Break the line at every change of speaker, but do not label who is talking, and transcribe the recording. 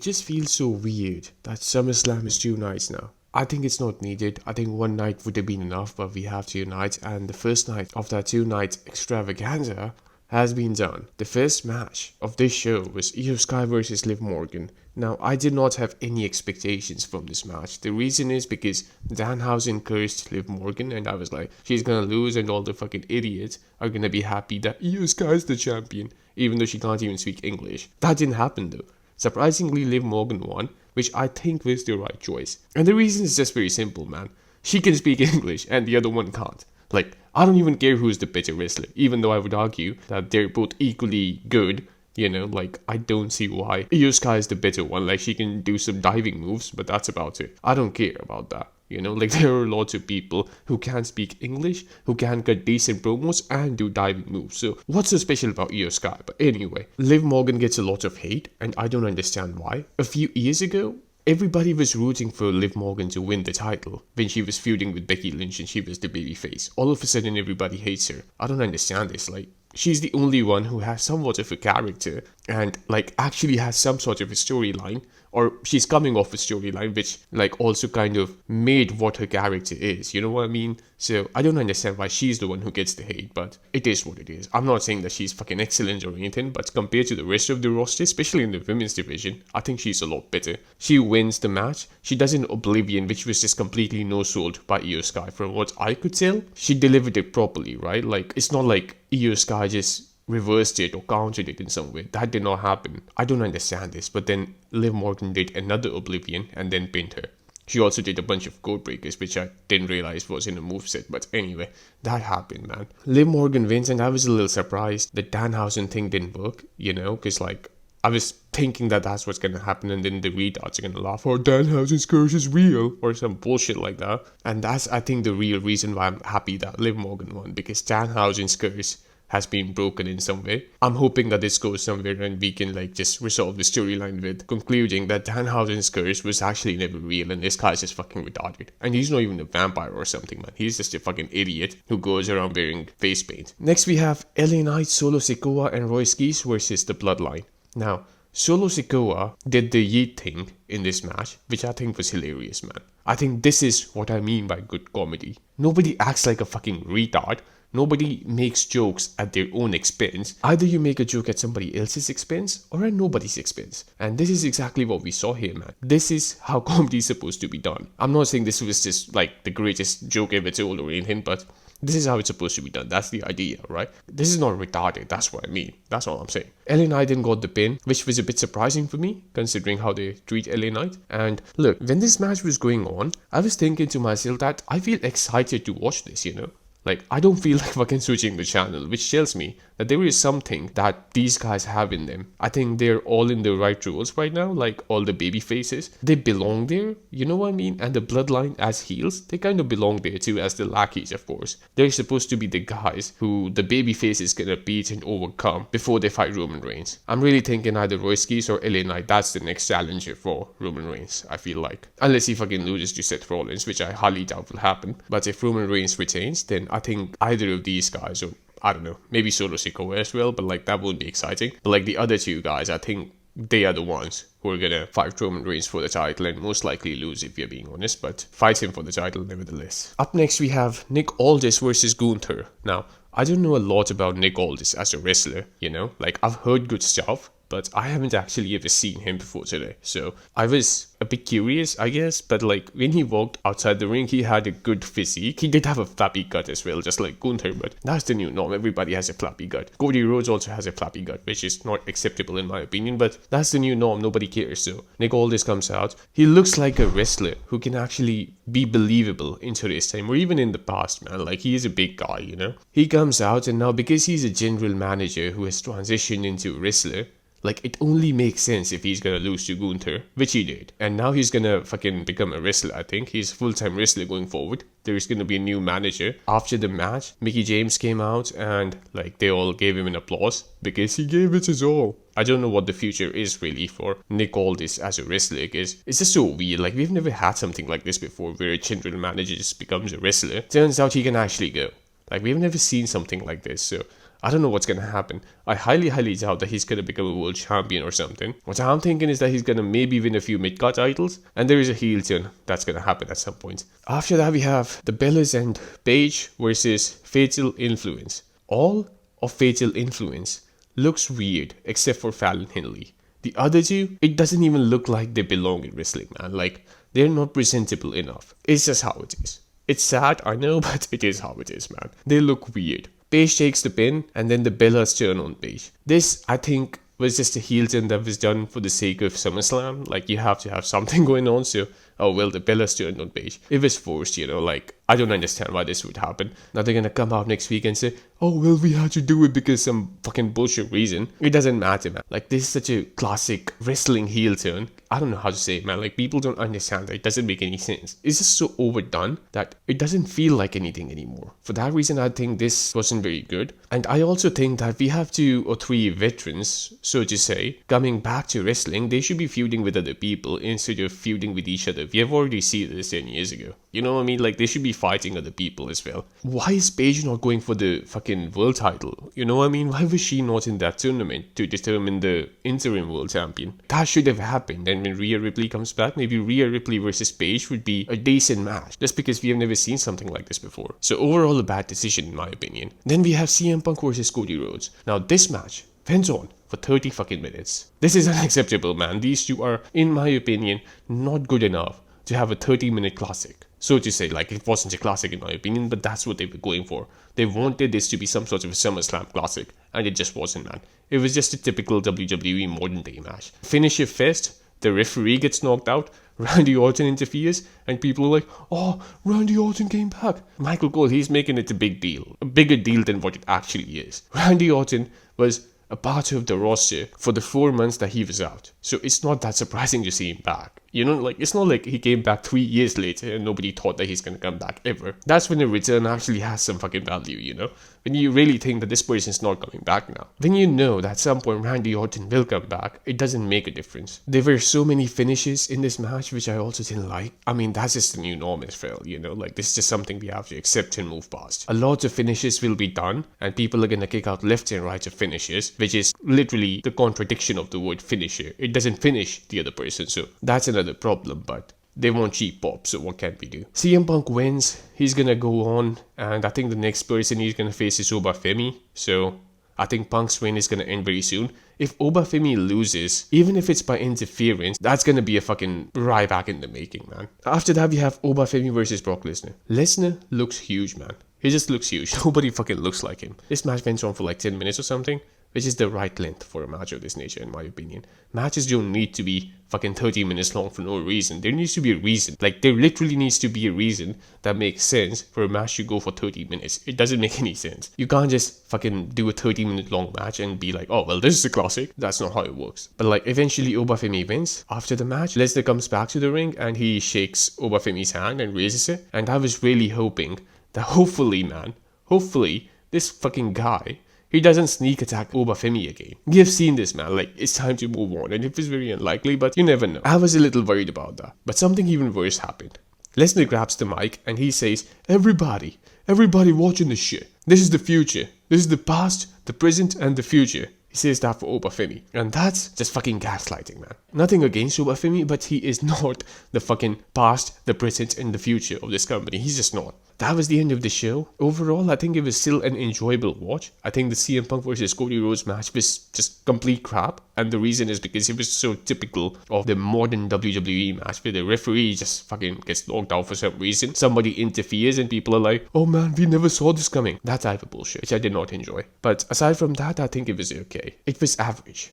it just feels so weird that SummerSlam is 2 nights now. I think it's not needed. I think one night would have been enough, but we have 2 nights, and the first night of that 2 night extravaganza has been done. The first match of this show was Iyo Sky versus Liv Morgan. Now, I did not have any expectations from this match. The reason is because Danhausen cursed Liv Morgan, and I was like, she's gonna lose, and all the fucking idiots are gonna be happy that Iyo Sky's the champion, even though she can't even speak English. That didn't happen though. Surprisingly, Liv Morgan won, which I think was the right choice. And the reason is just very simple, man. She can speak English and the other one can't. Like, I don't even care who's the better wrestler, even though I would argue that they're both equally good. You know, like, I don't see why Iyo Sky is the better one. Like, she can do some diving moves, but that's about it. I don't care about that. You know, like, there are lots of people who can speak English, who can cut decent promos and do diving moves. So what's so special about Iyo Sky? But anyway, Liv Morgan gets a lot of hate, and I don't understand why. A few years ago, everybody was rooting for Liv Morgan to win the title when she was feuding with Becky Lynch and she was the babyface. All of a sudden, everybody hates her. I don't understand this. Like, she's the only one who has somewhat of a character and, like, actually has some sort of a storyline, or she's coming off a storyline which, like, also kind of made what her character is. You know what I mean? So I don't understand why she's the one who gets the hate, but it is what it is. I'm not saying that she's fucking excellent or anything, but compared to the rest of the roster, especially in the women's division, I think she's a lot better. She wins the match. She does an Oblivion, which was just completely no-sold by Iyo Sky. From what I could tell, she delivered it properly, right? Like, it's not like Iyo Sky just reversed it or countered it in some way. That did not happen. I don't understand this. But then Liv Morgan did another Oblivion and then pinned her. She also did a bunch of code breakers, which I didn't realize was in a moveset. But anyway, that happened, man. Liv Morgan wins, and I was a little surprised the Danhausen thing didn't work, you know, because, like, I was thinking that that's what's going to happen, and then the retards are going to laugh, or Danhausen's curse is real, or some bullshit like that. And that's, I think, the real reason why I'm happy that Liv Morgan won, because Danhausen's curse has been broken in some way. I'm hoping that this goes somewhere and we can, like, just resolve the storyline with concluding that Danhausen's curse was actually never real and this guy's just fucking retarded. And he's not even a vampire or something, man. He's just a fucking idiot who goes around wearing face paint. Next we have LA Knight, Solo Sikoa and Royce Keys versus the Bloodline. Now, Solo Sikoa did the yeet thing in this match, which I think was hilarious, man. I think this is what I mean by good comedy. Nobody acts like a fucking retard. Nobody makes jokes at their own expense. Either you make a joke at somebody else's expense or at nobody's expense. And this is exactly what we saw here, man. This is how comedy is supposed to be done. I'm not saying this was just, like, the greatest joke ever told or anything, but this is how it's supposed to be done. That's the idea, right? This is not retarded. That's what I mean. That's all I'm saying. LA Knight didn't got the pin, which was a bit surprising for me, considering how they treat LA Knight. And look, when this match was going on, I was thinking to myself that I feel excited to watch this, you know? Like, I don't feel like fucking switching the channel, which tells me that there is something that these guys have in them. I think they're all in the right roles right now, like all the baby faces. They belong there, you know what I mean? And the Bloodline as heels, they kind of belong there too, as the lackeys, of course. They're supposed to be the guys who the baby face is gonna beat and overcome before they fight Roman Reigns. I'm really thinking either Royce Keys or LA Knight, that's the next challenger for Roman Reigns, I feel like. Unless he fucking loses to Seth Rollins, which I highly doubt will happen. But if Roman Reigns retains, then I think either of these guys, or I don't know, maybe Solo Sikoa as well, but, like, that would be exciting. But, like, the other two guys, I think they are the ones who are gonna fight Roman Reigns for the title and most likely lose, if you're being honest, but fight him for the title nevertheless. Up next we have Nick Aldis versus Gunther. Now, I don't know a lot about Nick Aldis as a wrestler, you know, like, I've heard good stuff, but I haven't actually ever seen him before today. So I was a bit curious, I guess, but, like, when he walked outside the ring, he had a good physique. He did have a flappy gut as well, just like Gunther, but that's the new norm. Everybody has a flappy gut. Cody Rhodes also has a flappy gut, which is not acceptable in my opinion, but that's the new norm. Nobody cares. So Nick Aldis comes out. He looks like a wrestler who can actually be believable in today's time, or even in the past, man. Like, he is a big guy, you know? He comes out, and now because he's a general manager who has transitioned into a wrestler, like, it only makes sense if he's gonna lose to Gunther, which he did. And now he's gonna fucking become a wrestler, I think. He's a full-time wrestler going forward. There's gonna be a new manager. After the match, Mickie James came out and, like, they all gave him an applause because he gave it his all. I don't know what the future is really for Nick Aldis as a wrestler, because it's just so weird. Like, we've never had something like this before where a general manager just becomes a wrestler. Turns out he can actually go. Like, we've never seen something like this, so I don't know what's gonna happen. I highly doubt that he's gonna become a world champion or something. What I'm thinking is that he's gonna maybe win a few mid-card titles, and there is a heel turn that's gonna happen at some point. After that, we have the Bellas and Paige versus Fatal Influence. All of Fatal Influence looks weird, except for Fallon Henley. The other two, it doesn't even look like they belong in wrestling, man. Like, they're not presentable enough. It's just how it is. It's sad, I know, but it is how it is, man. They look weird. Paige takes the pin, and then the Bellas turn on Paige. This, I think, was just a heel turn that was done for the sake of SummerSlam. Like, you have to have something going on, so, oh well, the Bellas turned on Paige. It was forced, like, I don't understand why this would happen. Now they're gonna come out next week and say, oh well, we had to do it because some fucking bullshit reason. It doesn't matter, man. Like, this is such a classic wrestling heel turn. I don't know how to say it, man. Like, people don't understand that. It doesn't make any sense. It's just so overdone that it doesn't feel like anything anymore. For that reason, I think this wasn't very good. And I also think that we have 2 or 3 veterans, so to say, coming back to wrestling. They should be feuding with other people instead of feuding with each other. We have already seen this 10 years ago. You know what I mean? Like, they should be fighting other people as well. Why is Paige not going for the fucking world title? You know what I mean? Why was she not in that tournament to determine the interim world champion? That should have happened. And when Rhea Ripley comes back, maybe Rhea Ripley versus Paige would be a decent match. Just because we have never seen something like this before. So overall, a bad decision in my opinion. Then we have CM Punk versus Cody Rhodes. Now this match went on for 30 fucking minutes. This is unacceptable, man. These two are, in my opinion, not good enough to have a 30-minute classic. So to say, like, it wasn't a classic in my opinion, but that's what they were going for. They wanted this to be some sort of a SummerSlam classic, and it just wasn't, man. It was just a typical WWE modern day match. Finisher fest, the referee gets knocked out, Randy Orton interferes, and people are like, oh, Randy Orton came back. Michael Cole, he's making it a big deal. A bigger deal than what it actually is. Randy Orton was a part of the roster for the 4 months that he was out. So it's not that surprising to see him back. Like, it's not like he came back 3 years later and nobody thought that he's gonna come back ever. That's when a return actually has some fucking value, When you really think that this person's not coming back now. When you know that at some point Randy Orton will come back, it doesn't make a difference. There were so many finishes in this match which I also didn't like. I mean, that's just the new norm as well, Like, this is just something we have to accept and move past. A lot of finishes will be done and people are gonna kick out left and right of finishes, which is literally the contradiction of the word finisher. It doesn't finish the other person, so that's another problem, but they want cheap pop, so what can we do? CM Punk wins, he's gonna go on, and I think the next person he's gonna face is Femi, so I think Punk's reign is gonna end very soon. If Femi loses, even if it's by interference, that's gonna be a fucking Ryback in the making, man. After that, we have Femi versus Brock Lesnar. Lesnar looks huge, man. He just looks huge. Nobody fucking looks like him. This match went on for like 10 minutes or something, which is the right length for a match of this nature, in my opinion. Matches don't need to be fucking 30 minutes long for no reason. There needs to be a reason. Like, there literally needs to be a reason that makes sense for a match to go for 30 minutes. It doesn't make any sense. You can't just fucking do a 30-minute long match and be like, oh, well, this is a classic. That's not how it works. But, like, eventually Femi wins. After the match, Lesnar comes back to the ring and he shakes Femi's hand and raises it. And I was really hoping that hopefully, this fucking guy, he doesn't sneak attack Femi again. We have seen this, man. Like, it's time to move on. And it was very unlikely, but you never know. I was a little worried about that. But something even worse happened. Lesnar grabs the mic and he says, everybody watching this shit. This is the future. This is the past, the present, and the future. He says that for Femi. And that's just fucking gaslighting, man. Nothing against Femi, but he is not the fucking past, the present, and the future of this company. He's just not. That was the end of the show. Overall, I think it was still an enjoyable watch. I think the CM Punk versus Cody Rhodes match was just complete crap. And the reason is because it was so typical of the modern WWE match where the referee just fucking gets knocked out for some reason. Somebody interferes and people are like, oh man, we never saw this coming. That type of bullshit, which I did not enjoy. But aside from that, I think it was okay. It was average.